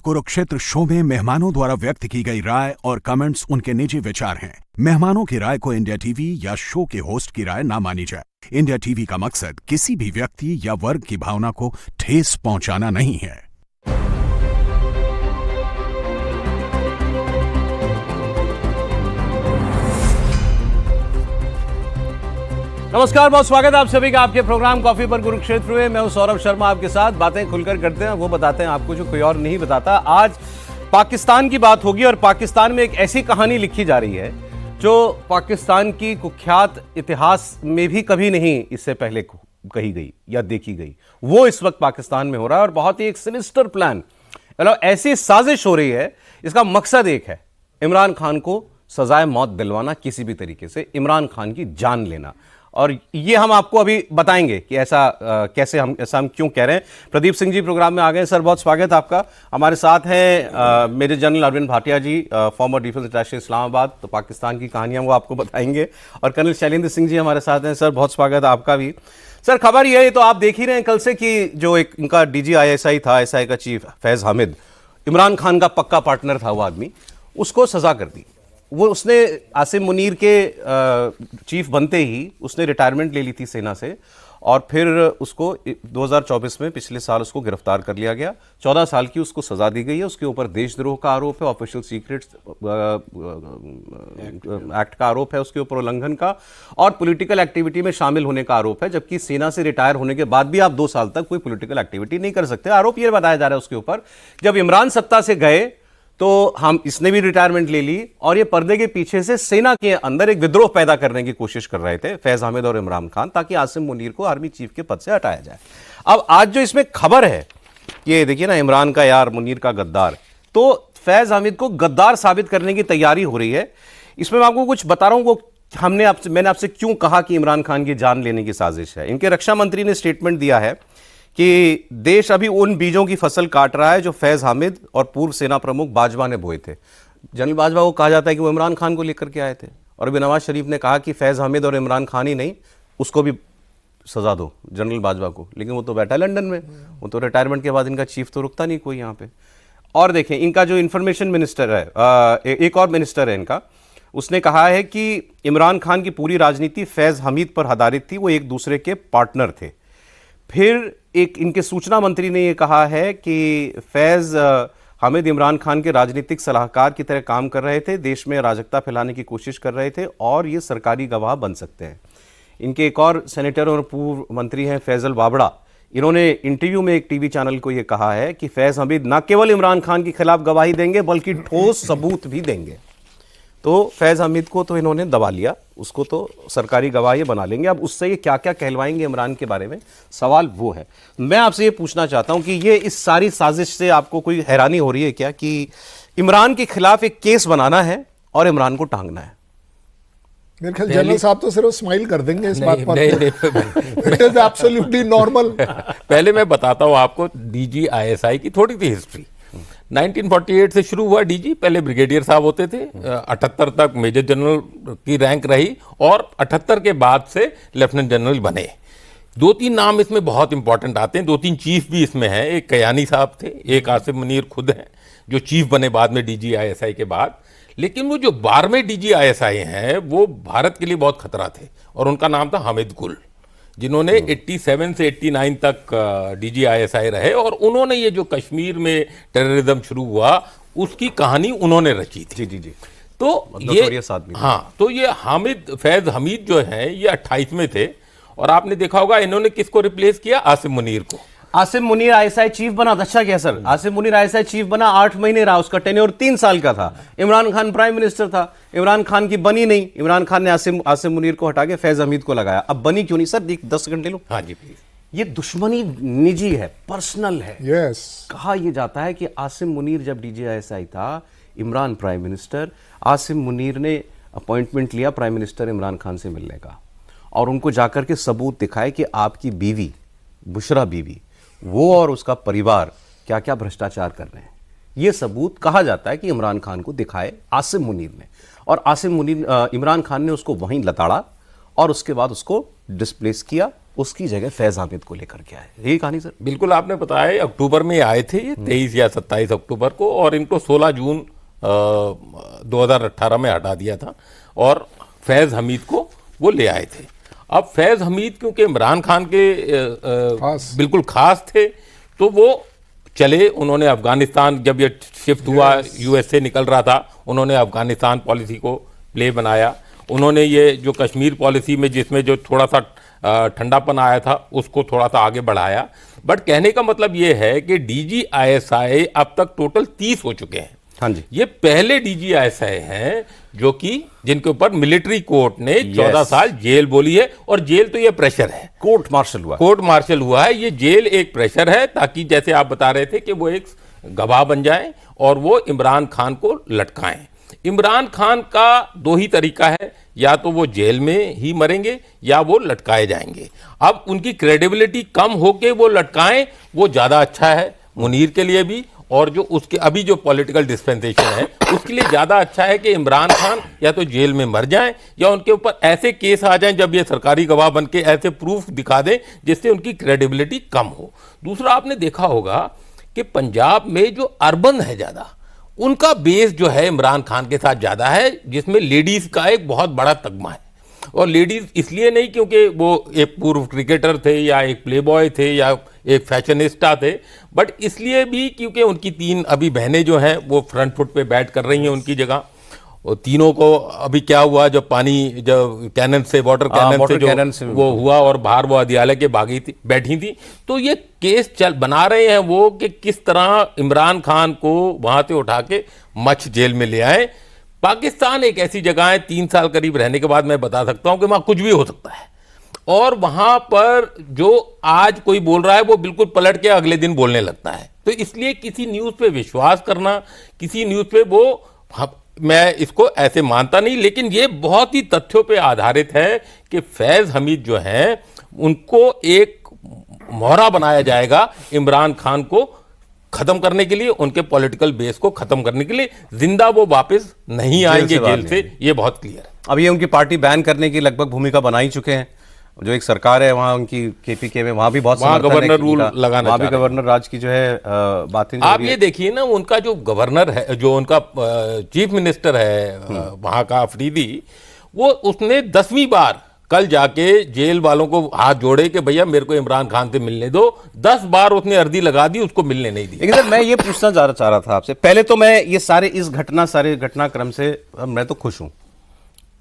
Kurukshetra show में मेहमानों द्वारा व्यक्त की गई राय और कमेंट्स उनके निजी विचार हैं। मेहमानों की राय को इंडिया टीवी या शो के होस्ट की राय ना मानी जाए। इंडिया टीवी का मकसद किसी भी व्यक्ति या वर्ग की भावना को ठेस पहुंचाना नहीं है। नमस्कार, बहुत स्वागत है आप सभी का आपके प्रोग्राम कॉफी पर कुरुक्षेत्र में। मैं हूं सौरभ शर्मा, आपके साथ बातें खुलकर करते हैं, वो बताते हैं आपको जो कोई और नहीं बताता। आज पाकिस्तान की बात होगी और पाकिस्तान में एक ऐसी कहानी लिखी जा रही है जो पाकिस्तान की कुख्यात इतिहास में भी कभी नहीं इससे पहले कही गई या देखी गई। वो इस वक्त पाकिस्तान में हो रहा है और बहुत ही एक सिनिस्टर प्लान, मतलब ऐसी साजिश हो रही है। इसका मकसद एक है, इमरान खान को सजाए मौत दिलवाना, किसी भी तरीके से इमरान खान की जान लेना। और ये हम आपको अभी बताएंगे कि ऐसा कैसे हम क्यों कह रहे हैं। प्रदीप सिंह जी प्रोग्राम में आ गए। सर, बहुत स्वागत है आपका। हमारे साथ हैं मेजर जनरल अरविंद भाटिया जी, फॉर्मर डिफेंस अटैचे इस्लामाबाद, तो पाकिस्तान की कहानियां वो आपको बताएंगे। और कर्नल शैलेंद्र सिंह जी हमारे साथ हैं। सर, बहुत स्वागत है आपका भी। सर, खबर ये तो आप देख ही रहे हैं कल से कि जो एक इनका डीजी ISI था, ISI का चीफ फैज हामिद, इमरान खान का पक्का पार्टनर था वो आदमी, उसको सजा कर दी। वो उसने आसिम मुनीर के चीफ बनते ही उसने रिटायरमेंट ले ली थी सेना से और फिर उसको 2024 में पिछले साल उसको गिरफ्तार कर लिया गया। 14 साल की उसको सजा दी गई है। उसके ऊपर देशद्रोह का आरोप है, ऑफिशियल सीक्रेट्स एक्ट का आरोप है उसके ऊपर, उल्लंघन का, और पॉलिटिकल एक्टिविटी में शामिल होने का आरोप है। जबकि सेना से रिटायर होने के बाद भी आप 2 साल तक कोई पॉलिटिकल एक्टिविटी नहीं कर सकते। आरोप ये बताया जा रहा है उसके ऊपर, जब इमरान सत्ता से गए तो इसने भी रिटायरमेंट ले ली और ये पर्दे के पीछे से सेना के अंदर एक विद्रोह पैदा करने की कोशिश कर रहे थे फैज हामिद और इमरान खान, ताकि आसिम मुनीर को आर्मी चीफ के पद से हटाया जाए। अब आज जो इसमें खबर है, ये देखिए ना, इमरान का यार मुनीर का गद्दार, तो फैज हामिद को गद्दार साबित करने की तैयारी हो रही है। इसमें मैं आपको कुछ बता रहा हूं, वो मैंने आपसे क्यों कहा कि इमरान खान की जान लेने की साजिश है। इनके रक्षा मंत्री ने स्टेटमेंट दिया है कि देश अभी उन बीजों की फसल काट रहा है जो फैज हामिद और पूर्व सेना प्रमुख बाजवा ने बोए थे। जनरल बाजवा को कहा जाता है कि वो इमरान खान को लेकर के आए थे, और अभी नवाज शरीफ ने कहा कि फैज हामिद और इमरान खान ही नहीं, उसको भी सजा दो, जनरल बाजवा को। लेकिन वो तो बैठा लंदन में, वो तो रिटायरमेंट के बाद इनका चीफ तो रुकता नहीं कोई यहाँ पे। और देखें, इनका जो इंफॉर्मेशन मिनिस्टर है, एक और मिनिस्टर है इनका, उसने कहा है कि इमरान खान की पूरी राजनीति फैज हामिद पर आधारित थी, वो एक दूसरे के पार्टनर थे। फिर एक इनके सूचना मंत्री ने यह कहा है कि फैज हामिद इमरान खान के राजनीतिक सलाहकार की तरह काम कर रहे थे, देश में अराजकता फैलाने की कोशिश कर रहे थे और ये सरकारी गवाह बन सकते हैं। इनके एक और सेनेटर और पूर्व मंत्री हैं फैजल बाबड़ा, इन्होंने इंटरव्यू में एक टीवी चैनल को यह कहा है कि फैज हामिद न केवल इमरान खान के खिलाफ गवाही देंगे बल्कि ठोस सबूत भी देंगे। तो फैज हामिद को तो इन्होंने दबा लिया, उसको तो सरकारी गवाही बना लेंगे। अब उससे ये क्या क्या कहलवाएंगे इमरान के बारे में, सवाल वो है। मैं आपसे ये पूछना चाहता हूं कि ये इस सारी साजिश से आपको कोई हैरानी हो रही है क्या कि इमरान के खिलाफ एक केस बनाना है और इमरान को टांगना है? मेरे ख्याल जनरल साहब तो सिर्फ स्माइल कर देंगे इस बात पर। It is absolutely normal. पहले मैं बताता हूं आपको DG ISI की थोड़ी सी हिस्ट्री। 1948 से शुरू हुआ डीजी, पहले ब्रिगेडियर साहब होते थे, 78 तक मेजर जनरल की रैंक रही और 78 के बाद से लेफ्टिनेंट जनरल बने। 2-3 नाम इसमें बहुत इंपॉर्टेंट आते हैं, 2-3 चीफ भी इसमें हैं। एक कयानी साहब थे, एक आसिम मुनीर खुद हैं जो चीफ बने बाद में DG ISI के बाद। लेकिन वो जो 12वें DG ISI हैं वो भारत के लिए बहुत खतरा थे और उनका नाम था हामिद गुल, जिन्होंने 87 से 89 तक DG ISI रहे और उन्होंने ये जो कश्मीर में टेररिज्म शुरू हुआ उसकी कहानी उन्होंने रची थी। जी। तो ये हाँ, तो ये फैज हामिद जो हैं ये 28 में थे और आपने देखा होगा इन्होंने किसको रिप्लेस किया? आसिम मुनीर को। आसिम मुनीर ISI चीफ बना, अच्छा क्या sir, Asim Munir ISI chief बना, 8 महीने रहा, उसका टेन्योर 3 साल का था। इमरान खान प्राइम मिनिस्टर था, इमरान खान की बनी नहीं, इमरान खान ने आसिम मुनीर को हटा के फैज हामिद को लगाया। अब बनी क्यों नहीं सर? 10 सेकंड ले लो। हाँ जी प्लीज। ये दुश्मनी निजी है, पर्सनल है। यस। कहा यह जाता है कि आसिम मुनीर जब DG ISI था, इमरान प्राइम मिनिस्टर, आसिम मुनीर ने अपॉइंटमेंट लिया प्राइम मिनिस्टर इमरान खान से मिलने का और उनको जाकर के सबूत दिखाए कि आपकी बीवी बुशरा बीवी, वो और उसका परिवार क्या क्या भ्रष्टाचार कर रहे हैं। ये सबूत कहा जाता है कि इमरान खान को दिखाए आसिम मुनीर ने, और आसिम मुनीर इमरान खान ने उसको वहीं लताड़ा और उसके बाद उसको डिस्प्लेस किया उसकी जगह फैज हामिद को लेकर के आए, यही कहानी सर? बिल्कुल आपने बताया, अक्टूबर में आए थे ये 23 या 27 अक्टूबर को, और इनको 16 जून 2018 में हटा दिया था और फैज हमीद को वो ले आए थे। अब फैज हमीद क्योंकि इमरान खान के बिल्कुल खास थे, तो वो चले, उन्होंने अफगानिस्तान, जब ये शिफ्ट हुआ यूएस से निकल रहा था, उन्होंने अफगानिस्तान पॉलिसी को प्ले बनाया। उन्होंने ये जो कश्मीर पॉलिसी में जिसमें जो थोड़ा सा ठंडापन आया था उसको थोड़ा सा आगे बढ़ाया। बट कहने का मतलब ये है कि DGISI अब तक टोटल 30 हो चुके हैं। हाँ जी, ये पहले DGISI हैं जो कि जिनके ऊपर मिलिट्री कोर्ट ने 14 साल जेल बोली है, और जेल तो ये प्रेशर है, कोर्ट मार्शल हुआ है। ये जेल एक प्रेशर है, ताकि जैसे आप बता रहे थे कि वो एक गवाह बन जाए और वो इमरान खान को लटकाएं। इमरान खान का दो ही तरीका है, या तो वो जेल में ही मरेंगे या वो लटकाए जाएंगे। अब उनकी क्रेडिबिलिटी कम होके वो लटकाएं, वो ज्यादा अच्छा है मुनीर के लिए भी, और जो उसके अभी जो पॉलिटिकल डिस्पेंसेशन है उसके लिए ज्यादा अच्छा है कि इमरान खान या तो जेल में मर जाएं या उनके ऊपर ऐसे केस आ जाएं जब ये सरकारी गवाह बन के ऐसे प्रूफ दिखा दें जिससे उनकी क्रेडिबिलिटी कम हो। दूसरा, आपने देखा होगा कि पंजाब में जो अर्बन है ज्यादा, उनका बेस जो है इमरान खान के साथ ज्यादा है, जिसमें लेडीज का एक बहुत बड़ा तगमा है। और लेडीज इसलिए नहीं क्योंकि वो एक पूर्व क्रिकेटर थे या एक प्लेबॉय थे या एक फैशनिस्टा थे, बट इसलिए भी क्योंकि उनकी 3 अभी बहनें जो हैं वो फ्रंट फुट पे बैट कर रही हैं उनकी जगह। और तीनों को अभी क्या हुआ, जब पानी जब कैनन से वाटर कैनन से वो हुआ और बाहर वो अदियाले के बैठी थी, तो ये केस बना रहे हैं वो कि किस तरह इमरान खान को वहां से उठा के मछ जेल में ले आए। पाकिस्तान एक ऐसी जगह है, 3 साल करीब रहने के बाद मैं बता सकता हूं कि वहां कुछ भी हो सकता है, और वहां पर जो आज कोई बोल रहा है वो बिल्कुल पलट के अगले दिन बोलने लगता है। तो इसलिए किसी न्यूज पे विश्वास करना, किसी न्यूज पे वो, मैं इसको ऐसे मानता नहीं, लेकिन ये बहुत ही तथ्यों पे आधारित है कि फैज हमीद जो हैं उनको एक मोहरा बनाया जाएगा इमरान खान को खत्म करने के लिए, उनके पॉलिटिकल बेस को खत्म करने के लिए। जिंदा वो वापस नहीं आएंगे जेल से, ये बहुत क्लियर है। अब ये उनकी पार्टी बैन करने की लगभग भूमिका बना ही चुके हैं। जो एक सरकार है वहाँ उनकी KPK में, वहाँ भी बहुत गवर्नर रूल लगाना, वहाँ भी गवर्नर राज की जो है बातें आप ये देखिए ना, उनका जो गवर्नर है, जो उनका चीफ मिनिस्टर है वहाँ का अफरीदी, वो उसने 10वीं बार कल जाके जेल वालों को हाथ जोड़े कि भैया मेरे को इमरान खान से मिलने दो। 10 बार उसने अर्जी लगा दी, उसको मिलने नहीं दी। लेकिन सर मैं ये पूछना चाह रहा था आपसे, पहले तो मैं ये सारे घटनाक्रम से मैं तो खुश हूँ।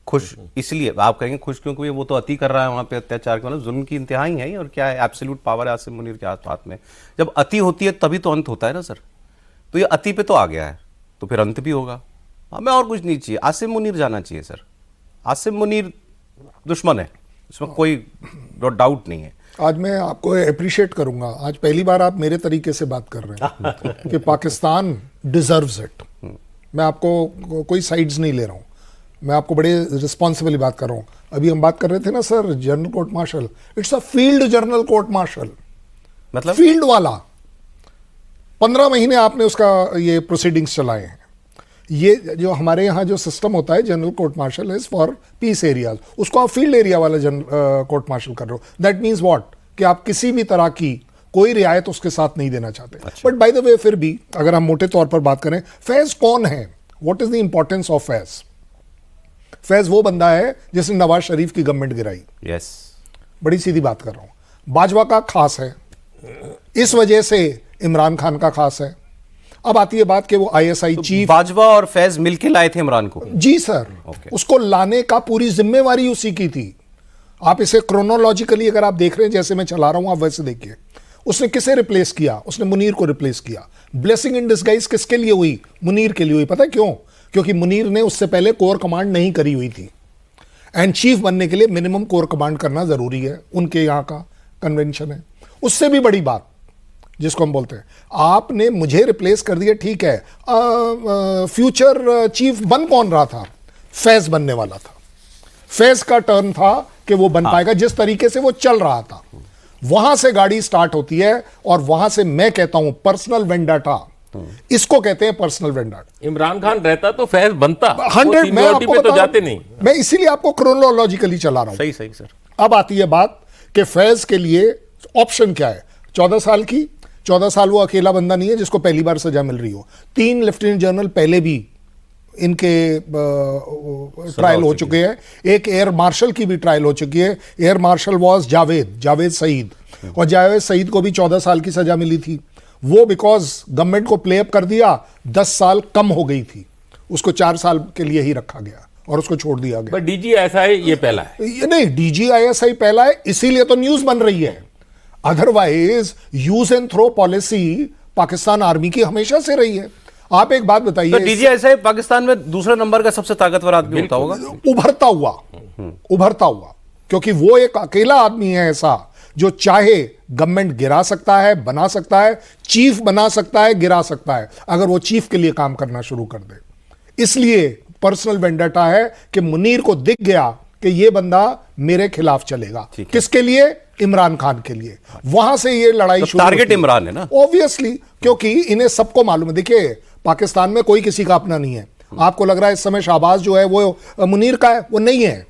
खुश इसलिए, आप कहेंगे खुश क्योंकि वो तो अति कर रहा है वहां पे, अत्याचार के मतलब जुल्म की इंतहाई है, और क्या है, एब्सोल्यूट पावर है आसिम मुनीर के हाथ में। जब अति होती है तभी तो अंत होता है ना सर। तो ये अति पे तो आ गया है, तो फिर अंत भी होगा। हमें और कुछ नहीं चाहिए, आसिम मुनीर जाना चाहिए सर। आसिम मुनीर दुश्मन है, इसमें कोई डाउट नहीं है। आज मैं आपको अप्रिशिएट करूंगा, आज पहली बार आप मेरे तरीके से बात कर रहे हैं कि पाकिस्तान डिजर्व्स इट। मैं आपको कोई साइड्स नहीं ले रहा हूं, मैं आपको बड़े रिस्पॉन्सिबली बात कर रहा हूं। अभी हम बात कर रहे थे ना sir, general court martial, it's a field general court martial, मतलब फील्ड वाला। 15 महीने आपने उसका ये प्रोसीडिंग्स चलाए हैं। ये जो हमारे यहाँ जो सिस्टम होता है, general court martial is for peace areas, उसको आप फील्ड एरिया वाला जनरल कोर्ट मार्शल कर रहे हो। दैट मीन्स व्हाट, कि आप किसी भी तरह की कोई रियायत उसके साथ नहीं देना चाहते। बट बाय द वे, फिर भी अगर हम मोटे तौर पर बात करें, फैज कौन है, what is the importance of Faiz? Faiz वो बंदा है जिसने नवाज शरीफ की गवर्नमेंट गिराई। यस, बड़ी सीधी बात कर रहा हूं। बाजवा का खास है, इस वजह से इमरान खान का खास है। अब आती है बात कि वो ISI चीफ, बाजवा और फैज मिलके लाए थे इमरान को। जी सर, उसको लाने का पूरी जिम्मेवारी उसी की थी। आप इसे क्रोनोलॉजिकली अगर आप देख रहे हैं, जैसे मैं चला रहा हूं, आप वैसे देखिए। उसने किसे रिप्लेस किया? उसने मुनीर को रिप्लेस किया। ब्लेसिंग इन डिस्गाइज किसके लिए हुई? मुनीर के लिए हुई। पता है क्यों? क्योंकि मुनीर ने उससे पहले कोर कमांड नहीं करी हुई थी, एंड चीफ बनने के लिए मिनिमम कोर कमांड करना जरूरी है, उनके यहाँ का कन्वेंशन है। उससे भी बड़ी बात जिसको हम बोलते हैं, आपने मुझे रिप्लेस कर दिया, ठीक है, फ्यूचर चीफ बन कौन रहा था? फैज बनने वाला था। फैज का टर्न था कि वो बन पाएगा, जिस तरीके से वो चल रहा था। वहां से गाड़ी स्टार्ट होती है, और वहां से मैं कहता हूं पर्सनल वेंडाटा, इसको कहते हैं पर्सनल वेंडाटा। इमरान खान रहता तो फैज बनता 100। मैं आपको तो जाते नहीं। मैं इसीलिए आपको क्रोनोलॉजिकली चला रहा हूं। सही सही सर। अब आती है बात कि फैज के लिए ऑप्शन क्या है। 14 साल की, 14 साल वो अकेला बंदा नहीं है जिसको पहली बार सजा मिल रही हो। 3 लेफ्टिनेंट जनरल पहले भी इनके ट्रायल हो चुके हैं। एक एयर मार्शल की भी ट्रायल हो चुकी है। Air marshal was Javed Saeed, और जावेद सईद को भी 14 साल की सजा मिली थी। वो बिकॉज गवर्नमेंट को प्ले अप कर दिया, 10 साल कम हो गई थी, उसको 4 साल के लिए ही रखा गया और उसको छोड़ दिया गया। बट DGISI ये पहला है। ये नहीं, DGISI पहला है, इसीलिए तो न्यूज बन रही है। Otherwise use and throw policy Pakistan army की हमेशा से रही है। आप एक बात बताइए, तो DGISI पाकिस्तान में दूसरे नंबर का सबसे ताकतवर आदमी होता होगा, उभरता हुआ, क्योंकि वो एक अकेला आदमी है ऐसा जो चाहे गवर्नमेंट गिरा सकता है, बना सकता है, चीफ बना सकता है, गिरा सकता है, अगर वो चीफ के लिए काम करना शुरू कर दे। इसलिए पर्सनल वेंडेटा है कि मुनीर को दिख गया कि ये बंदा मेरे खिलाफ चलेगा। किसके लिए? इमरान खान के लिए। वहां से ये लड़ाई शुरू, टारगेट इमरान है ना, ऑब्वियसली, क्योंकि इन्हें सबको मालूम है। देखिए, पाकिस्तान में कोई किसी का अपना नहीं है। आपको लग रहा है इस समय शहबाज जो है वो मुनीर का है, वो नहीं है।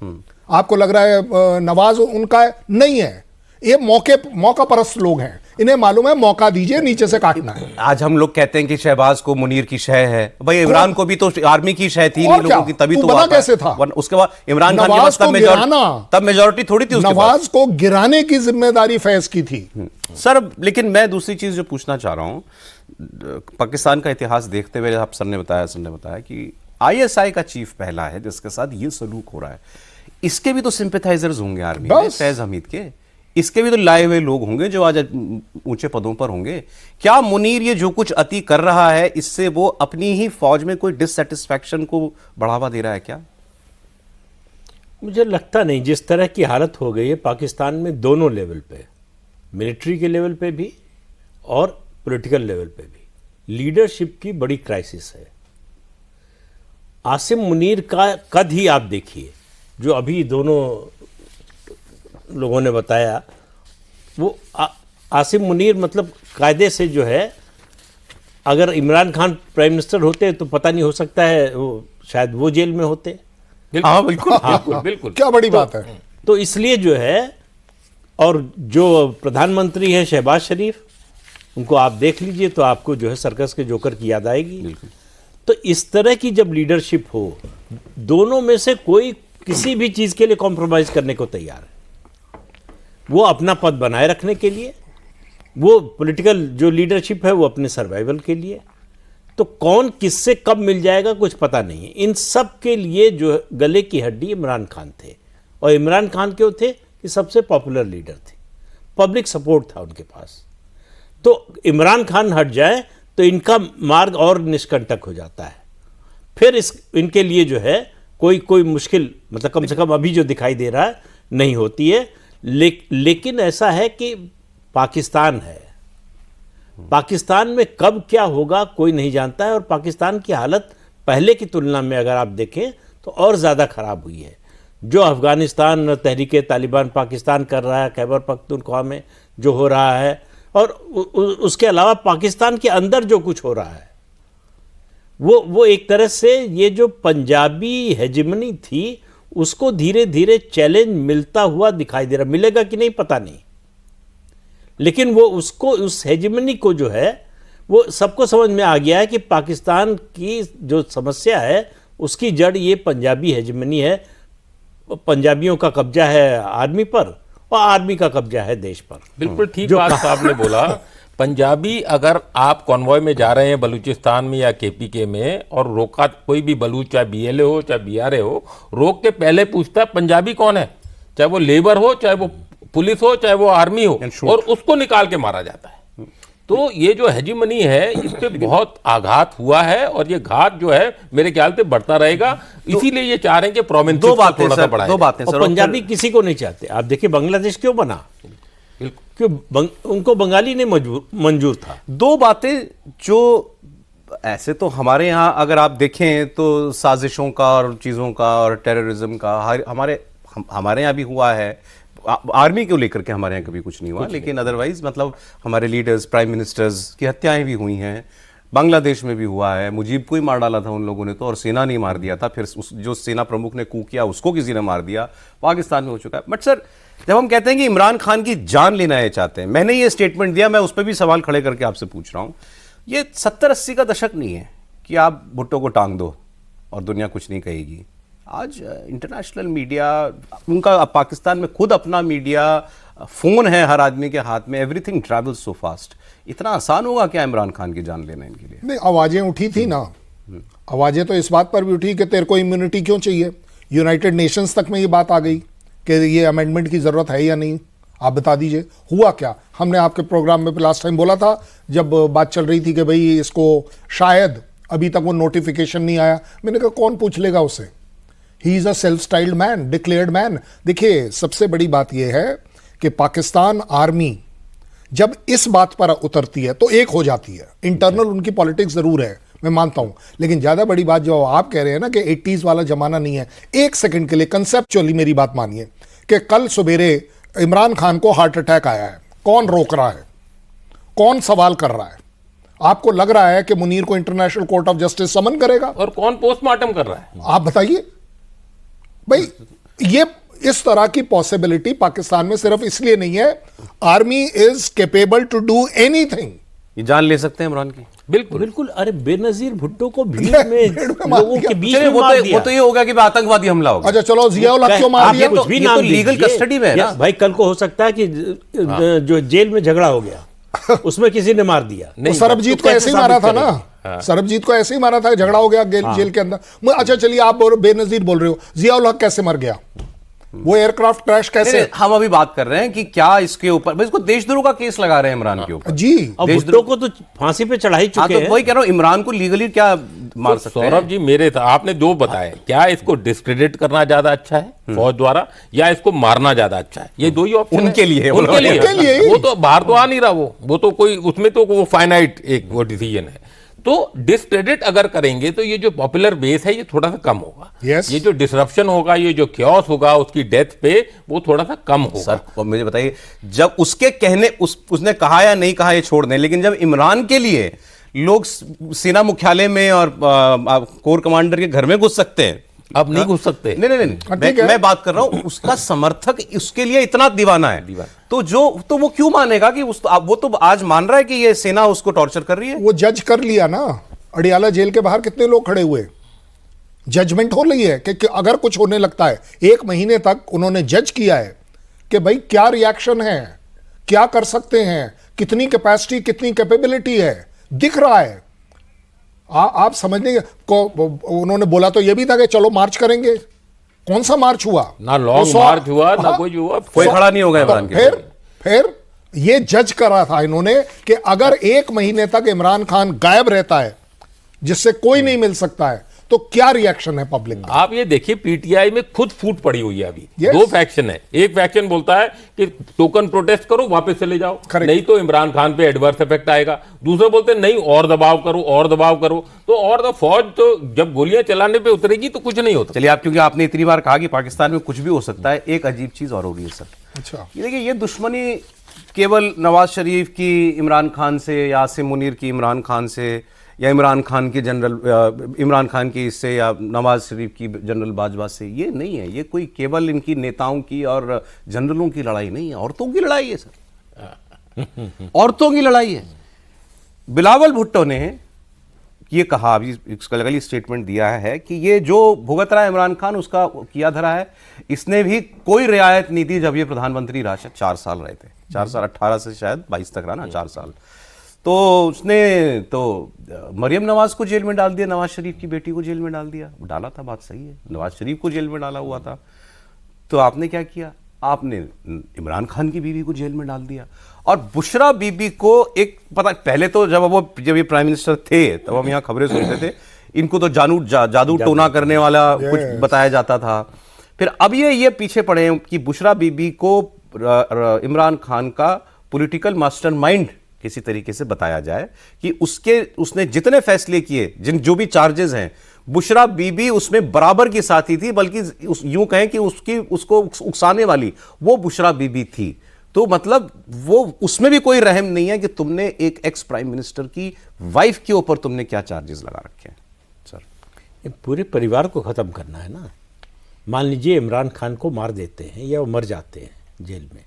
आपको लग रहा है नवाज उनका है, नहीं है। ये मौका परस्त लोग हैं, इन्हें मालूम है मौका दीजिए, नीचे से काटना है। आज हम लोग कहते हैं कि शहबाज को मुनीर की शह है, भाई इमरान को भी तो आर्मी की शह थी इन लोगों की, तभी तो बना कैसे था? उसके बाद इमरान खान के पास तब मेजॉरिटी थोड़ी थी, नवाज को गिराने की जिम्मेदारी फैज की थी। सर, लेकिन मैं दूसरी चीज जो पूछना चाह रहा हूं, पाकिस्तान का इतिहास देखते हुए आप सर ने बताया कि ISI का चीफ पहला है जिसके साथ ये सलूक हो रहा है। इसके भी तो सिंपैथाइजर्स होंगे आर्मी में, फैज हमीद के, इसके भी तो लाए हुए लोग होंगे जो आज ऊंचे पदों पर होंगे। क्या मुनीर ये जो कुछ अति कर रहा है, इससे वो अपनी ही फौज में कोई डिससेटिस्फैक्शन को बढ़ावा दे रहा है क्या? मुझे लगता नहीं। जिस तरह की हालत हो गई है पाकिस्तान में, दोनों लेवल पे, मिलिट्री के लेवल पे भी और पॉलिटिकल लेवल पे भी, लीडरशिप की बड़ी क्राइसिस है। आसिम मुनीर का कद ही आप देखिए, जो अभी दोनों लोगों ने बताया, वो आसिम मुनीर मतलब कायदे से जो है, अगर इमरान खान प्राइम मिनिस्टर होते तो पता नहीं, हो सकता है वो शायद वो जेल में होते। हाँ बिल्कुल, बिल्कुल क्या बड़ी बात है। तो इसलिए जो है, और जो प्रधानमंत्री है शहबाज शरीफ, उनको आप देख लीजिए तो आपको जो है सर्कस के जोकर की याद आएगी। तो इस तरह की जब लीडरशिप हो, दोनों में से कोई किसी भी चीज के लिए कॉम्प्रोमाइज करने को तैयार है, वो अपना पद बनाए रखने के लिए, वो पॉलिटिकल जो लीडरशिप है वो अपने सर्वाइवल के लिए। तो कौन किससे कब मिल जाएगा कुछ पता नहीं है। इन सब के लिए जो गले की हड्डी इमरान खान थे, और इमरान खान क्यों थे कि सबसे पॉपुलर लीडर थे, पब्लिक सपोर्ट था उनके पास। तो इमरान खान हट जाए तो इनका मार्ग और निष्कंटक हो जाता है। फिर इनके लिए जो है कोई मुश्किल, मतलब कम से कम अभी जो दिखाई दे रहा है, नहीं होती है। लेकिन ऐसा है कि पाकिस्तान है, पाकिस्तान में कब क्या होगा कोई नहीं जानता है। और पाकिस्तान की हालत पहले की तुलना में अगर आप देखें तो और ज़्यादा ख़राब हुई है। जो अफ़गानिस्तान तहरीक तालिबान पाकिस्तान कर रहा है, खैबर पख्तूनख्वा में जो हो रहा है, और उसके अलावा पाकिस्तान के अंदर जो कुछ हो रहा है, वो एक तरह से ये जो पंजाबी हेजिमनी थी उसको धीरे धीरे चैलेंज मिलता हुआ दिखाई दे रहा। मिलेगा कि नहीं पता नहीं, लेकिन वो उसको, उस हेजिमनी को जो है, वो सबको समझ में आ गया है कि पाकिस्तान की जो समस्या है उसकी जड़ ये पंजाबी हेजिमनी है। पंजाबियों का कब्जा है आर्मी पर और आर्मी का कब्जा है देश पर। बिल्कुल ठीक बात साहब ने बोला। पंजाबी, अगर आप कॉन्वॉय में जा रहे हैं बलूचिस्तान में या KPK में, और रोका कोई भी बलूच, चाहे BLA हो चाहे BRA हो, रोक के पहले पूछता है पंजाबी कौन है, चाहे वो लेबर हो, चाहे वो पुलिस हो, चाहे वो आर्मी हो, और उसको निकाल के मारा जाता है। तो ये जो हेजिमनी है, इस पे बहुत आघात हुआ है, और ये घात जो है मेरे ख्याल से बढ़ता रहेगा। इसीलिए ये चाह रहे हैं कि प्रोविंस दो बातें सर, पंजाबी किसी को नहीं चाहते। आप देखिए बांग्लादेश क्यों बना, क्यों उनको बंगाली ने मंजूर था। दो बातें जो ऐसे तो हमारे यहाँ अगर आप देखें तो साजिशों का और चीज़ों का और टेररिज्म का हमारे यहाँ भी हुआ है। आर्मी को लेकर के हमारे यहाँ कभी कुछ नहीं हुआ, लेकिन अदरवाइज मतलब हमारे लीडर्स, प्राइम मिनिस्टर्स की हत्याएं भी हुई हैं। बांग्लादेश में भी हुआ है, मुजीब को ही मार डाला था उन लोगों ने तो, और सेना नहीं मार दिया था, फिर जो सेना प्रमुख ने कू किया उसको किसी ने मार दिया। पाकिस्तान में हो चुका है। बट सर जब हम कहते हैं कि इमरान खान की जान लेना ये चाहते हैं, मैंने ये स्टेटमेंट दिया, मैं उस पर भी सवाल खड़े करके आपसे पूछ रहा हूं, ये 70-80 का दशक नहीं है कि आप भुट्टो को टांग दो और दुनिया कुछ नहीं कहेगी। आज इंटरनेशनल मीडिया, उनका पाकिस्तान में खुद अपना मीडिया, फोन है हर आदमी के हाथ में, एवरीथिंग ट्रैवल्स सो फास्ट। इतना आसान होगा क्या इमरान खान की जान लेना इनके लिए? नहीं, आवाजें उठी थी ना, आवाजें तो इस बात पर भी उठी कि तेरे को इम्यूनिटी क्यों चाहिए। यूनाइटेड नेशंस तक में ये बात आ गई कि ये अमेंडमेंट की जरूरत है या नहीं, आप बता दीजिए। हुआ क्या? हमने आपके प्रोग्राम में लास्ट टाइम बोला था जब बात चल रही थी कि भाई इसको शायद अभी तक वो नोटिफिकेशन नहीं आया। मैंने कहा कौन पूछ लेगा उसे, he is a self styled man, declared man. देखिए, सबसे बड़ी बात यह है कि पाकिस्तान आर्मी जब इस बात पर उतरती है तो एक हो जाती है। इंटरनल उनकी पॉलिटिक्स जरूर है, मैं मानता हूं, लेकिन ज्यादा बड़ी बात जो आप कह रहे हैं ना कि 80s वाला जमाना नहीं है, एक सेकंड के लिए कंसेप्चुअली मेरी बात मानिए कि कल सवेरे इमरान खान को हार्ट अटैक आया है, कौन रोक रहा है, कौन सवाल कर रहा है? आपको लग रहा है कि मुनीर को इंटरनेशनल कोर्ट ऑफ जस्टिस समन करेगा? और कौन पोस्टमार्टम कर रहा है? आप बताइए भाई। ये इस तरह की पॉसिबिलिटी पाकिस्तान में सिर्फ इसलिए नहीं है, army is capable to do anything. ये जान ले सकते हैं इमरान की? बिल्कुल बिल्कुल। अरे बेनजीर भुट्टो को भीड़ में लोगों के बीच में वो मार तो दिया। ये होगा कि आतंकवादी हमला होगा। अच्छा चलो, जियाउल हक क्यों मार दिया? कुछ भी ये नाम तो लीगल दीजिए। कस्टडी में है ना? भाई कल को हो सकता है कि जो जेल में झगड़ा हो गया उसमें किसी ने मार दिया। तो सरबजीत को ऐसे ही मारा था ना, सरबजीत को ऐसे ही मारा था, झगड़ा हो गया जेल के अंदर। अच्छा चलिए, आप बेनजीर बोल रहे हो, जियाउल हक कैसे मर गया? वो एयरक्राफ्ट क्रैश कैसे? नहीं, हम अभी बात कर रहे हैं कि क्या इसके ऊपर, इसको देशद्रोह का केस लगा रहे हैं इमरान के ऊपर जी। और भुट्टो को तो फांसी पे चढ़ा ही चुके तो हैं। वही कह रहा हूं, इमरान को लीगली क्या मार सकते हैं? सौरभ जी, मेरे था आपने दो बताए, क्या इसको डिस्क्रेडिट करना ज्यादा अच्छा है फौज द्वारा, या इसको मारना ज्यादा अच्छा है? ये दो ही ऑप्शन उनके लिए है, उनके उनके लिए लिए। वो तो बाहर तो आ नहीं रहा, वो तो कोई उसमें तो वो फाइनाइट एक वो डिसीजन है। तो डिस्क्रेडिट अगर करेंगे तो ये जो पॉपुलर बेस है ये थोड़ा सा कम होगा। Yes. ये जो डिसरप्शन होगा, ये जो क्योस होगा उसकी डेथ पे, वो थोड़ा सा कम होगा। सर, और मुझे बताइए, जब उसके कहने उसने कहा या नहीं कहा ये छोड़ दें, लेकिन जब इमरान के लिए लोग सेना मुख्यालय में और कोर कमांडर के घर में घुस सकते हैं, अब नहीं घुस सकते। नहीं, मैं बात कर रहा हूं, उसका समर्थक उसके लिए इतना दीवाना है, तो वो क्यों मानेगा कि वो तो आज मान रहा है कि ये सेना उसको टॉर्चर कर रही है। वो जज कर लिया ना, अडियाला जेल के बाहर कितने लोग खड़े हुए, जजमेंट हो रही है कि अगर कुछ होने लगता है, 1 महीने तक उन्होंने जज किया है कि भाई क्या रिएक्शन है, क्या कर सकते हैं, कितनी कैपेसिटी, कितनी कैपेबिलिटी है, दिख रहा है। आप समझने को उन्होंने बोला तो ये भी था कि चलो मार्च करेंगे। कौन सा मार्च हुआ? ना लॉन्ग मार्च हुआ, ना कोई हुआ, कोई खड़ा नहीं होगा इमरान के। फिर ये जज करा था इन्होंने कि अगर 1 महीने तक इमरान खान गायब रहता है, जिससे कोई नहीं मिल सकता है, तो क्या रिएक्शन है पब्लिक में? आप ये देखिए, पीटीआई में खुद फूट पड़ी हुई है अभी। Yes. 2 फैक्शन है। एक फैक्शन बोलता है कि टोकन प्रोटेस्ट करो, वापस चले जाओ, Correct. नहीं तो इमरान खान पे एडवर्स इफेक्ट आएगा। दूसरे बोलते हैं नहीं, और दबाव करो, और दबाव करो। तो और फौज तो जब गोलियां चलाने पे उतरेगी तो कुछ नहीं होता। चलिए, आप क्योंकि आपने इतनी बार कहा कि पाकिस्तान में कुछ भी हो सकता है, एक अजीब चीज और हो रही है सर। अच्छा, ये देखिए, ये दुश्मनी केवल नवाज शरीफ की इमरान खान से, या आसिम मुनीर की इमरान खान से, या इमरान खान की इससे, या नवाज शरीफ की जनरल बाजवा से, ये नहीं है। ये कोई केवल इनकी नेताओं की और जनरलों की लड़ाई नहीं है, औरतों की लड़ाई है सर। औरतों की लड़ाई है। बिलावल भुट्टो ने ये कहा, अभी इसका लगा स्टेटमेंट दिया है कि ये जो भुगत रहा है इमरान खान, उसका किया धरा है। इसने भी कोई रियायत नहीं दी जब ये प्रधानमंत्री रहा, 4 साल रहे थे, 4 साल, 18 से शायद 22 तक रहा ना, 4 साल। तो उसने तो मरियम नवाज को जेल में डाल दिया, नवाज शरीफ की बेटी को जेल में डाल दिया। डाला था, बात सही है, नवाज शरीफ को जेल में डाला हुआ था। तो आपने क्या किया? आपने इमरान खान की बीवी को जेल में डाल दिया। और बुशरा बीबी को एक पता, पहले तो जब ये प्राइम मिनिस्टर थे तब हम यहाँ खबरें सुनते थे, इनको तो जादू टोना करने वाला कुछ बताया जाता था। फिर अब ये पीछे पड़े हैं कि बुशरा बीबी को इमरान खान का पॉलिटिकल मास्टरमाइंड किसी तरीके से बताया जाए कि उसने जितने फैसले किए, जो भी चार्जेस हैं, बुशरा बीबी उसमें बराबर की साथी थी, बल्कि यूं कहें कि उसको उकसाने वाली वो बुशरा बीबी थी। तो मतलब वो उसमें भी कोई रहम नहीं है कि तुमने एक एक्स प्राइम मिनिस्टर की वाइफ के ऊपर तुमने क्या चार्जेस लगा रखे हैं। सर, ये पूरे परिवार को खत्म करना है ना। मान लीजिए इमरान खान को मार देते हैं या वो मर जाते हैं, जेल में।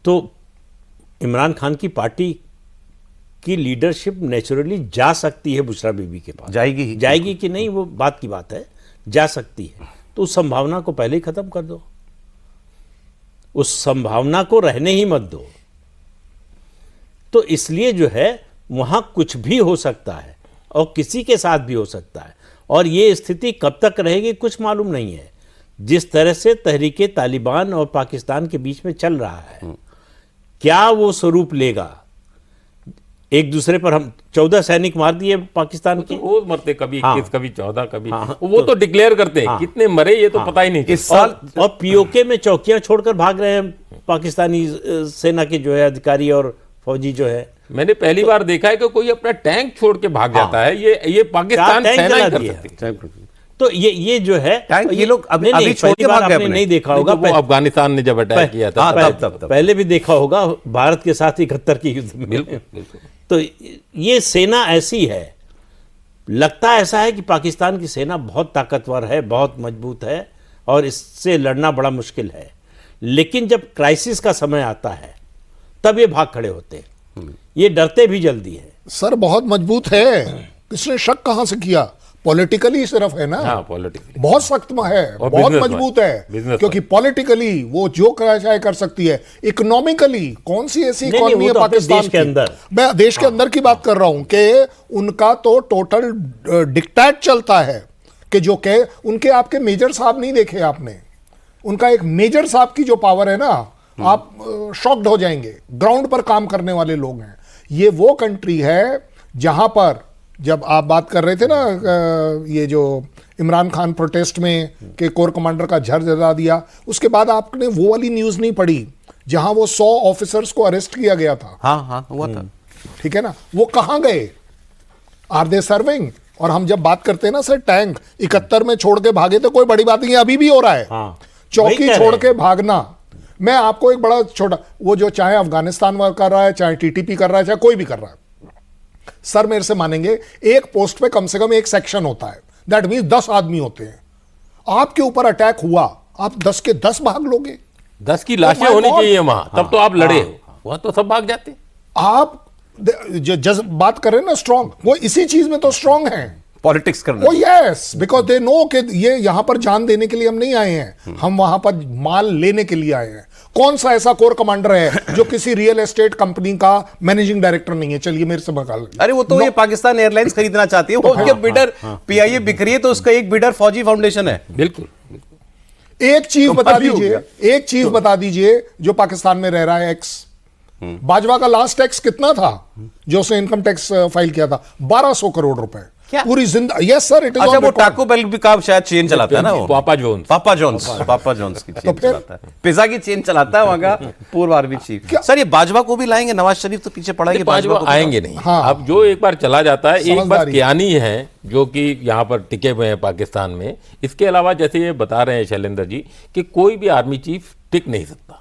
तो इमरान खान की पार्टी की लीडरशिप नेचुरली जा सकती है बुशरा बीबी के पास, जाएगी कि नहीं वो बात की बात है, जा सकती है। तो उस संभावना को पहले ही खत्म कर दो, उस संभावना को रहने ही मत दो। तो इसलिए जो है वहां कुछ भी हो सकता है और किसी के साथ भी हो सकता है, और ये स्थिति कब तक रहेगी कुछ मालूम नहीं है। जिस तरह से तहरीके तालिबान और पाकिस्तान के बीच में चल रहा है, क्या वो स्वरूप लेगा। एक दूसरे पर हम 14 सैनिक मार दिए पाकिस्तान के, वो मरते कभी 21, कभी 14, कभी वो तो तो डिक्लेयर करते हैं, कितने मरे ये तो पता ही नहीं। इस साल और पीओके में चौकियां छोड़कर भाग रहे हैं पाकिस्तानी सेना के जो है अधिकारी और फौजी जो है। मैंने पहली बार देखा है कि कोई अपना टैंक छोड़ के भाग जाता है। ये पाकिस्तान टैंक सेना चला ही कर दिया। सकती है। तो ये जो है ये लोग अभी नहीं, छोड़ पहली के बार भाग गए आपने अपने। नहीं देखा होगा, वो अफगानिस्तान ने जब अटैक किया था तब पहले भी देखा होगा भारत के साथ 71 की युद्ध में। बिल्कुल। तो ये सेना ऐसी है, लगता ऐसा है कि पाकिस्तान की सेना बहुत ताकतवर है, बहुत मजबूत है और इससे लड़ना बड़ा मुश्किल है। लेकिन जब क्राइसिस का समय आता है तब ये भाग खड़े होते हैं, ये डरते भी जल्दी है। सर बहुत मजबूत है, किसने शक कहां से किया, पॉलिटिकली सिर्फ है ना। हाँ, पॉलिटिकली बहुत सख्त में है, और बहुत business मजबूत में, है, business क्योंकि पॉलिटिकली वो जो चाहे कर सकती है। इकोनॉमिकली कौन सी ऐसी नहीं, इकोनॉमी वो है तो अपने पाकिस्तान देश के की? अंदर। मैं देश के अंदर की बात कर रहा हूं कि उनका तो टोटल डिक्टेट चलता है कि जो कहे उनके, आपके मेजर साहब नहीं देखे आपने, उनका एक मेजर साहब की जो पावर है ना, आप शॉक्ड हो जाएंगे। ग्राउंड पर काम करने वाले लोग हैं। ये वो कंट्री है जहां पर, जब आप बात कर रहे थे ना ये जो इमरान खान प्रोटेस्ट में के कोर कमांडर का झर जला दिया, उसके बाद आपने वो वाली न्यूज नहीं पढ़ी जहां वो 100 ऑफिसर्स को अरेस्ट किया गया था। हाँ हुआ था। ठीक है ना, वो कहां गए, आर दे सर्विंग? और हम जब बात करते हैं ना सर, टैंक 71 में छोड़ के भागे तो कोई बड़ी बात नहीं है, अभी भी हो रहा है। हाँ, चौकी छोड़ के भागना। मैं आपको एक बड़ा छोटा, वो जो चाहे अफगानिस्तान वाला कर रहा है, चाहे टीटीपी कर रहा है, चाहे कोई भी कर रहा है, सर मेरे से मानेंगे एक पोस्ट पे कम से कम एक सेक्शन होता है, दैट मीन 10 आदमी होते हैं। आपके ऊपर अटैक हुआ, आप 10 के 10 भाग लोगे? 10 की लाशें my होनी God! चाहिए वहां, तब तो आप लड़े हो। वहां तो सब भाग जाते। आप जो बात कर रहे हैं ना स्ट्रांग, वो इसी चीज में तो स्ट्रांग हैं। पॉलिटिक्स करना। ओ यस, बिकॉज दे नो कि ये यहां पर जान देने के लिए हम नहीं आए हैं, हम वहां पर माल लेने के लिए आए हैं। कौन सा ऐसा कोर कमांडर है जो किसी रियल एस्टेट कंपनी का मैनेजिंग डायरेक्टर नहीं है? चलिए मेरे से बता लीजिए। अरे वो तो ये पाकिस्तान एयरलाइंस खरीदना चाहती है, वो उसके बिडर पीआईए बिक रही है, तो उसका एक बिडर फौजी फाउंडेशन है। बिल्कुल। एक चीज तो बता भी हो दीजिए, एक चीज बता दीजिए, जो पाकिस्तान में रह रहा है एक्स, बाजवा का लास्ट टैक्स कितना था जो उसने इनकम टैक्स फाइल किया था? 1200 करोड़ रुपए। क्या? पूरी जिंदगी। यस सर, इट इज अच्छा, वो टाको बेल भी का शायद चेन चलाता है ना, वो पापा जोन्स पापा जॉन्स की चेन फिर? चलाता है, पिज्जा की चेन चलाता है वहां का पूर्व आर्मी चीफ। सर ये बाजवा को भी लाएंगे? नवाज शरीफ तो पीछे पड़ा है, बाजवा आएंगे नहीं। हाँ। अब जो एक बार चला जाता है, एक बार समझदारी। कियानी है जो कि यहाँ पर टिके हुए हैं पाकिस्तान में। इसके अलावा जैसे ये बता रहे हैं शैलेंद्र जी कि कोई भी आर्मी चीफ टिक नहीं सकता।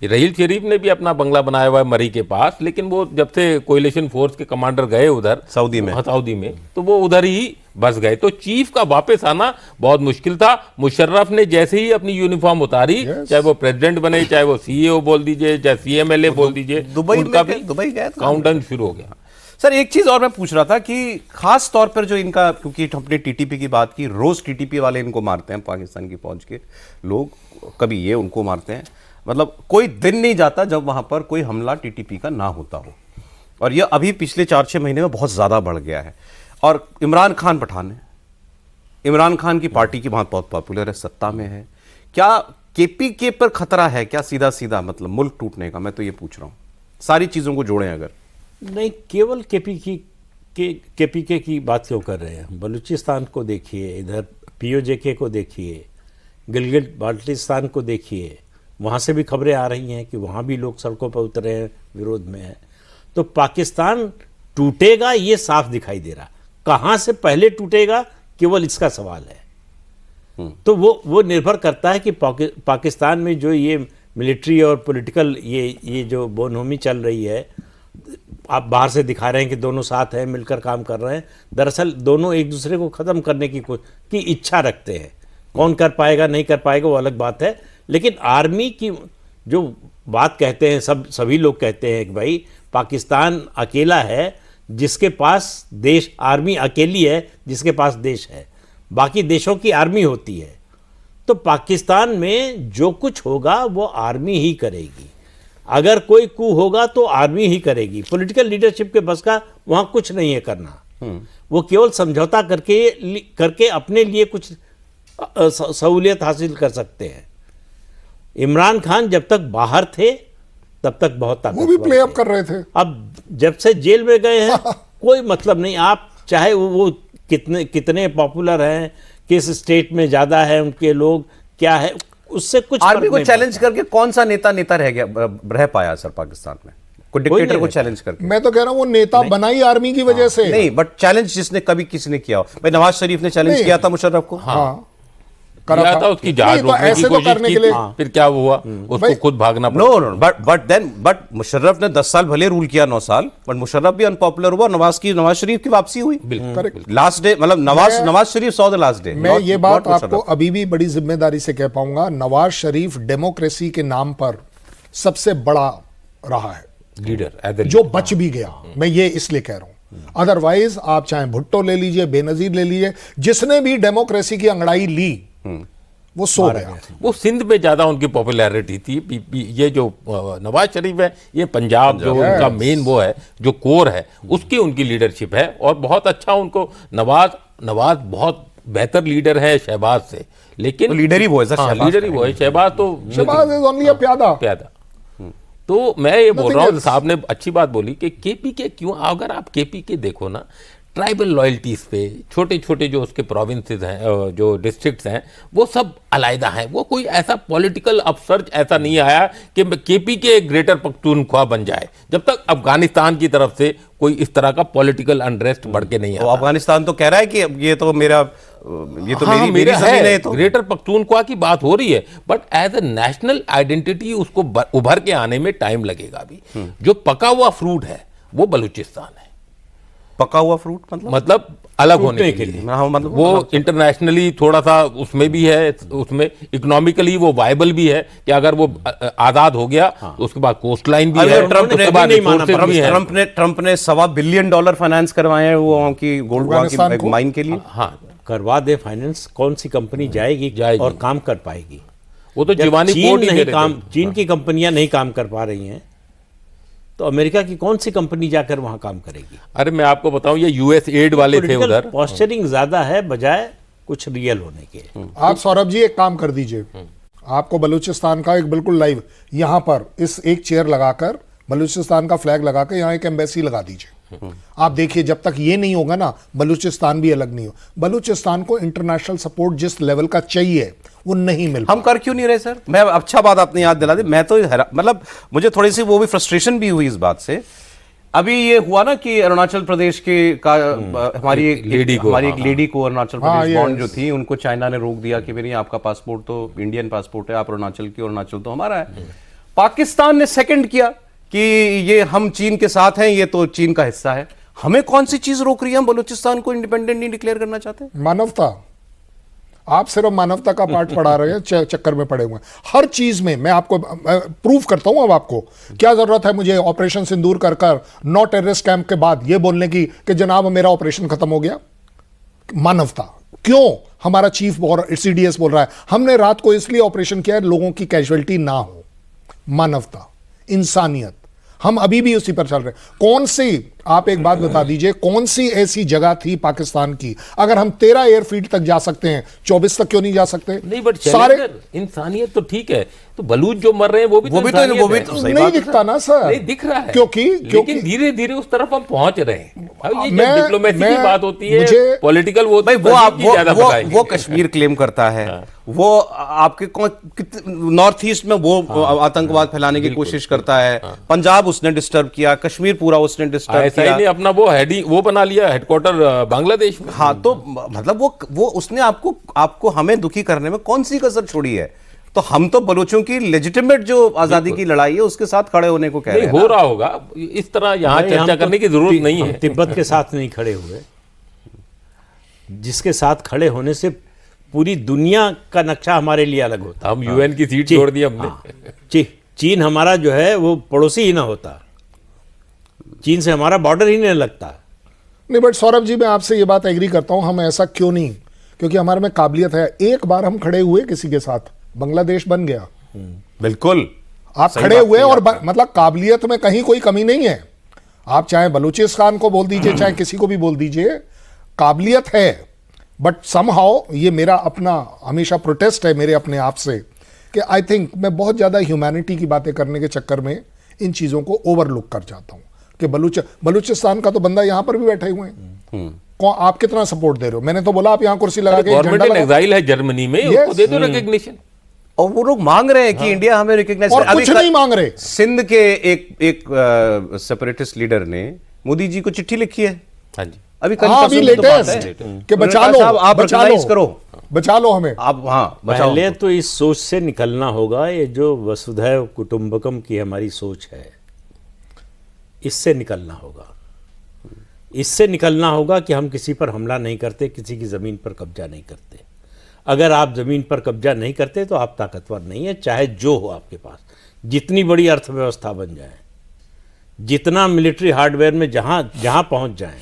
रहील शरीफ ने भी अपना बंगला बनाया हुआ है मरी के पास, लेकिन वो जब से कोalition फोर्स के कमांडर गए उधर सऊदी में, तो वो उधर ही बस गए। तो चीफ का वापस आना बहुत मुश्किल था। मुशर्रफ ने जैसे ही अपनी यूनिफॉर्म उतारी, चाहे वो प्रेसिडेंट बने, चाहे वो सीईओ बोल दीजिए, चाहे सीएमएलए बोल दीजिए, दुबई उनका भी दुबई गए काउंटडाउन शुरू हो गया। सर एक चीज और मैं पूछ रहा था कि खास तौर पर जो इनका, क्योंकि हमने टीटीपी की बात की, रोज टीटीपी वाले इनको मारते हैं, पाकिस्तान की फौज के लोग, कभी ये उनको मारते हैं, मतलब कोई दिन नहीं जाता जब वहां पर कोई हमला टीटीपी का ना होता हो। और ये अभी पिछले 4-6 महीने में बहुत ज्यादा बढ़ गया है। और इमरान खान पठान है, इमरान खान की पार्टी की वहां बहुत पॉपुलर है, सत्ता में है, क्या केपीके पर खतरा है क्या? सीधा सीधा मतलब मुल्क टूटने का, मैं तो ये पूछ रहा हूं, सारी चीजों को जोड़ें अगर। नहीं, केवल केपीके की बात क्यों कर रहे हैं? बलूचिस्तान को देखिए, इधर पीओजेके को देखिए, गिलगित बाल्टिस्तान को देखिए, वहाँ से भी खबरें आ रही हैं कि वहाँ भी लोग सड़कों पर उतरे हैं, विरोध में हैं। तो पाकिस्तान टूटेगा ये साफ दिखाई दे रहा। कहाँ से पहले टूटेगा, केवल इसका सवाल है। तो वो निर्भर करता है कि पाकिस्तान में जो ये मिलिट्री और पॉलिटिकल ये जो बोनहोमी चल रही है, आप बाहर से दिखा रहे हैं कि दोनों साथ हैं, मिलकर काम कर रहे हैं, दरअसल दोनों एक दूसरे को ख़त्म करने की इच्छा रखते हैं। कौन कर पाएगा नहीं कर पाएगा वो अलग बात है, लेकिन आर्मी की जो बात कहते हैं, सभी लोग कहते हैं कि भाई पाकिस्तान अकेला है जिसके पास देश, आर्मी अकेली है जिसके पास देश है, बाकी देशों की आर्मी होती है। तो पाकिस्तान में जो कुछ होगा वो आर्मी ही करेगी। अगर कोई कू होगा तो आर्मी ही करेगी। पॉलिटिकल लीडरशिप के बस का वहां कुछ नहीं है करना। वो केवल समझौता करके अपने लिए कुछ सहूलियत हासिल कर सकते हैं। इमरान खान जब तक बाहर थे तब तक बहुत ताकतवर वो भी प्ले अप थे। कर रहे थे। अब जब से जेल में गए हैं कोई मतलब नहीं। आप चाहे वो कितने पॉपुलर हैं, किस स्टेट में ज्यादा है उनके लोग, क्या है, उससे कुछ आर्मी फर्क को नहीं चैलेंज करके कौन सा नेता रह पाया सर पाकिस्तान में? कोई डिक्टेटर को चैलेंज करके? मैं तो कह रहा हूं वो नेता बना ही आर्मी की वजह से। नहीं, बट चैलेंज जिसने कभी किसी ने किया हो, भाई नवाज शरीफ ने चैलेंज किया था मुशर्रफ को। हाँ किया था, उसकी जहाज नहीं, तो रोकने की ऐसे तो कोशिश करने की के लिए थी। फिर क्या हुआ, उसको भाई- खुद भागना पड़ा। नो नो, बट मुशर्रफ ने 10 साल भले रूल किया, 9 साल, बट मुशर्रफ भी अनपॉपुलर हुआ। नवाज शरीफ की वापसी हुई करेक्ट। लास्ट डे, मतलब Nawaz Sharif saw the last day. मैं ये बात आपको अभी भी बड़ी जिम्मेदारी से कह पाऊंगा, नवाज शरीफ डेमोक्रेसी के नाम पर सबसे बड़ा रहा है लीडर जो बच भी गया। मैं ये इसलिए कह रहा हूं, अदरवाइज आप चाहे भुट्टो ले लीजिए, बेनजीर ले लीजिए, जिसने भी डेमोक्रेसी की अंगड़ाई ली वो सो गया। वो सिंध में ज्यादा उनकी पॉपुलैरिटी थी। ये जो नवाज शरीफ है, ये पंजाब जो उनका मेन वो है, जो कोर है, उसकी उनकी लीडरशिप है। और बहुत अच्छा उनको नवाज बहुत बेहतर लीडर है शहबाज से, लेकिन तो लीडर ही वो है सर, शहबाज लीडर ही वो है। शहबाज तो शहबाज इज ओनली अ प्यादा। तो मैं ये बोल रहा हूँ, else. साहब ने अच्छी बात बोली कि केपीके क्यों, अगर आप केपीके देखो ना, ट्राइबल लॉयल्टीज पे छोटे छोटे जो उसके प्रोविंसेस हैं, जो डिस्ट्रिक्ट्स हैं, वो सब अलग हैं। वो कोई ऐसा पॉलिटिकल अपसर्ज ऐसा नहीं आया कि केपीके ग्रेटर पख्तूनख्वा बन जाए, जब तक अफगानिस्तान की तरफ से कोई इस तरह का पॉलिटिकल अनरेस्ट बढ़ के नहीं तो आया। अफगानिस्तान तो कह रहा है कि ये तो मेरी जमीन है। तो ग्रेटर पख्तूनख्वा की बात हो रही है, but as a national identity उसको उभर के आने में टाइम लगेगा अभी। जो पका हुआ फ्रूट है वो बलूचिस्तान है। पका हुआ फ्रूट मतलब अलग होने के लिए हाँ, मतलब वो इंटरनेशनली थोड़ा सा उसमें भी है, उसमें इकोनॉमिकली वो वायबल भी है कि अगर वो आजाद हो गया तो उसके बाद कोस्ट लाइन भी है, उसके बाद resources भी हैं। ट्रंप ने $1.25 बिलियन फाइनेंस करवाए हैं वो की गोल्ड की माइन के लिए। हाँ, करवा दे फाइनेंस। कौन सी कंपनी जाएगी और काम कर पाएगी? वो तो जब जीवानी चीन कोड ही नहीं दे रहे काम, थे। चीन की कंपनियां नहीं काम कर पा रही हैं, तो अमेरिका की कौन सी कंपनी जाकर वहां काम करेगी? अरे मैं आपको बताऊं, ये यूएस एड वाले थे उधर। पॉस्चरिंग ज्यादा है बजाय कुछ रियल होने के। आप सौरभ जी एक काम कर दीजिए, आपको बलूचिस्तान का एक बिल्कुल लाइव यहां पर इस एक चेयर लगाकर बलूचिस्तान का फ्लैग लगाकर यहां एक एम्बेसी लगा दीजिए। आप देखिए, जब तक ये नहीं होगा ना, बलूचिस्तान भी अलग नहीं हो। बलूचिस्तान को इंटरनेशनल सपोर्ट जिस लेवल का चाहिए वो नहीं मिल हम कर क्यों नहीं रहे सर? मैं अच्छा बात आपने याद दिला दी। मैं तो मतलब मुझे थोड़ी सी वो भी फ्रस्ट्रेशन भी हुई इस बात से। अभी ये हुआ ना कि अरुणाचल प्रदेश के हमारी एक लेडी को अरुणाचल प्रदेश बॉन्ड जो थी उनको चाइना ने रोक दिया कि भाई आपका पासपोर्ट तो इंडियन पासपोर्ट है, आप अरुणाचल की, अरुणाचल तो हमारा है। पाकिस्तान ने सेकंड किया कि ये हम चीन के साथ हैं, ये तो चीन का हिस्सा है। हमें कौन सी चीज रोक रही है? हम बलूचिस्तान को इंडिपेंडेंट नहीं डिक्लेयर करना चाहते? मानवता। आप सिर्फ मानवता का पाठ पढ़ा रहे हैं, चक्कर में पड़े हुए हैं हर चीज में। मैं आपको प्रूफ करता हूं। अब आपको क्या जरूरत है मुझे ऑपरेशन सिंदूर कर नॉट टेररिस्ट कैंप के बाद ये बोलने की कि जनाब मेरा ऑपरेशन खत्म हो गया? मानवता। क्यों? हमारा चीफ सीडीएस बोल रहा है हमने रात को इसलिए ऑपरेशन किया है लोगों की कैजुअलिटी ना हो। मानवता, इंसानियत, हम अभी भी उसी पर चल रहे हैं। कौन सी, आप एक बात बता दीजिए, कौन सी ऐसी जगह थी पाकिस्तान की, अगर हम 13 एयरफील्ड तक जा सकते हैं 24 तक क्यों नहीं जा सकते? नहीं, बट सारे इंसानियत तो ठीक है, तो बलूच जो मर रहे हैं वो भी तो नहीं दिखता ना सर। नहीं दिख रहा है, क्योंकि लेकिन धीरे धीरे उस तरफ हम पहुंच रहे हैं। अब ये मैं- डिप्लोमेसी की मैं- बात होती है, मुझे- पॉलिटिकल वो भाई वो कश्मीर क्लेम करता है, वो आपके नॉर्थ ईस्ट में वो आतंकवाद फैलाने की कोशिश करता है, पंजाब उसने डिस्टर्ब किया, कश्मीर पूरा उसने डिस्टर्ब किया। ने अपना वो हेडिंग वो बना लिया, हेडक्वार्टर बांग्लादेश में। हाँ, तो मतलब वो उसने आपको हमें दुखी करने में कौन सी कसर छोड़ी है? तो हम तो बलूचों की लेजिटिमेट जो आजादी की लड़ाई है उसके साथ खड़े होने को कह रहे हैं। हो रहा होगा इस तरह, यहाँ चर्चा करने की जरूरत नहीं है। तिब्बत के साथ नहीं खड़े हुए, जिसके साथ खड़े होने से पूरी दुनिया का नक्शा हमारे लिए अलग होता। हम यूएन की सीट छोड़ दी हमने। चीन हमारा जो है वो पड़ोसी ही ना होता, चीन से हमारा बॉर्डर ही नहीं लगता। नहीं, बट सौरभ जी मैं आपसे ये बात एग्री करता हूं, हम ऐसा क्यों नहीं, क्योंकि हमारे में काबिलियत है। एक बार हम खड़े हुए किसी के साथ, बांग्लादेश बन गया। बिल्कुल आप खड़े हुए और मतलब काबिलियत में कहीं कोई कमी नहीं है। आप चाहे बलूचिस्तान को बोल दीजिए, चाहे किसी को भी बोल दीजिए, काबिलियत है। बट समहाउ ये मेरा अपना हमेशा प्रोटेस्ट है मेरे अपने आप से कि आई थिंक मैं बहुत ज्यादा ह्यूमैनिटी की बातें करने के चक्कर में इन चीजों को ओवरलुक कर जाता हूं कि बलूचिस्तान का तो बंदा यहां पर भी बैठे हुए हैं। कौन, आप कितना सपोर्ट दे रहे हो? मैंने तो बोला आप यहां कुर्सी लगा के गवर्नमेंट इन एग्जाइल है जर्मनी में, उसको दे दो रिकॉग्निशन। और वो लोग मांग रहे हैं कि इंडिया हमें रिकॉग्नाइज और कुछ नहीं मांग रहे। सिंध के एक सेपरेटिस्ट लीडर ने मोदी जी को चिट्ठी लिखी है। हाँ जी, अभी कल अभी लेटेस्ट कि बचा लो, आप रिकॉग्नाइज करो, बचा लो हमें। आप हाँ बचाओ। पहले तो इस सोच से निकलना होगा, ये जो वसुधैव कुटुंबकम की हमारी सोच है, इससे निकलना होगा। इससे निकलना होगा कि हम किसी पर हमला नहीं करते, किसी की जमीन पर कब्जा नहीं करते। अगर आप जमीन पर कब्जा नहीं करते तो आप ताकतवर नहीं है, चाहे जो हो आपके पास, जितनी बड़ी अर्थव्यवस्था बन जाए, जितना मिलिट्री हार्डवेयर में जहां पहुंच जाए।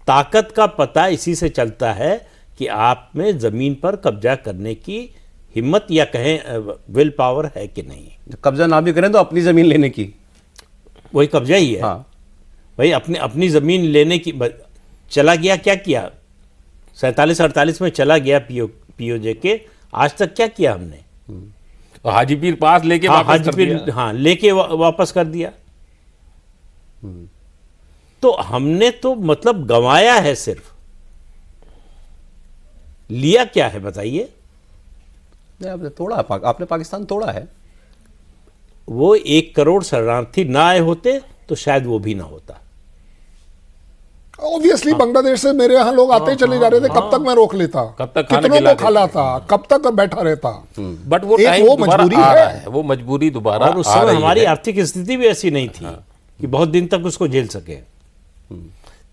ताकत का पता इसी से चलता है कि आप में जमीन पर कब्जा करने की हिम्मत या कहें विल पावर है कि नहीं। कब्जा ना भी करें तो अपनी जमीन लेने की, वही कब्जा ही है। हाँ। भाई अपनी जमीन लेने की चला गया, क्या किया? 47-48 में चला गया पीओजे के, आज तक क्या किया हमने? हाजीपीर पास लेके वापस कर दिया। हाँ, लेके वापस कर दिया। तो हमने तो मतलब गंवाया है, सिर्फ लिया क्या है बताइए? आपने तोड़ा, आपने पाकिस्तान तोड़ा है। वो 1 करोड़ शरणार्थी ना आए होते तो शायद वो भी ना होता। ऑब्वियसली बांग्लादेश से मेरे यहाँ लोग आते ही चले जा रहे थे। कब तक मैं रोक लेता? कब तक खाने कितनों को खिलाते? खिलाता? कब तक बैठा रहता? बट वो एक टाइम वो दोबारा मजबूरी आ है। रहा है, वो मजबूरी दोबारा और उस आ समय रही हमारी है। आर्थिक स्थिति भी ऐसी नहीं थी कि बहुत दिन तक उसको झेल सके।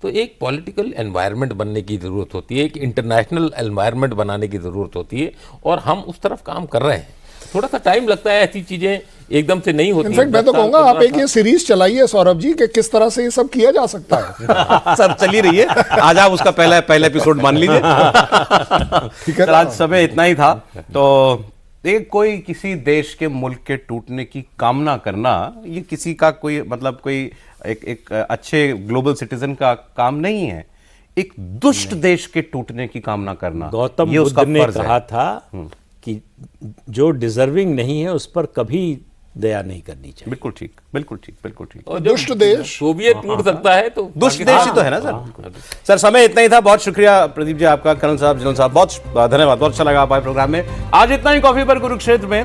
तो एक पॉलिटिकल एनवायरनमेंट बनने की जरूरत होती है, एक इंटरनेशनल एनवायरनमेंट बनाने की जरूरत होती है, और हम उस तरफ काम कर रहे हैं। थोड़ा सा टाइम लगता है, ऐसी चीजें एकदम से नहीं होती। इनफैक्ट मैं तो कहूंगा आप एक ये सीरीज चलाइए सौरभ जी कि किस तरह से ये सब किया जा सकता है। सर चली रही है, आज आप उसका पहला एपिसोड मान लीजिए। ठीक है, सर आज समय इतना ही था। तो एक कोई किसी देश के मुल्क के टूटने की कामना करना, ये किसी का कोई मतलब कोई एक अच्छे ग्लोबल सिटीजन का काम नहीं है। एक दुष्ट देश के टूटने की कामना करना, गौतम ये उसका बुद्ध ने फर्ज है। कहा था कि जो डिजर्विंग नहीं है उस पर कभी दया नहीं करनी चाहिए। बिल्कुल ठीक, बिल्कुल ठीक, बिल्कुल ठीक। और दुष्ट देश सोवियत टूट सकता है तो दुष्ट देश ही तो है ना सर। सर समय इतना ही था, बहुत शुक्रिया प्रदीप जी आपका, करण साहब, जनरल साहब, बहुत धन्यवाद, बहुत अच्छा लगा हमारे प्रोग्राम में। आज इतना ही कॉफी पर कुरुक्षेत्र में।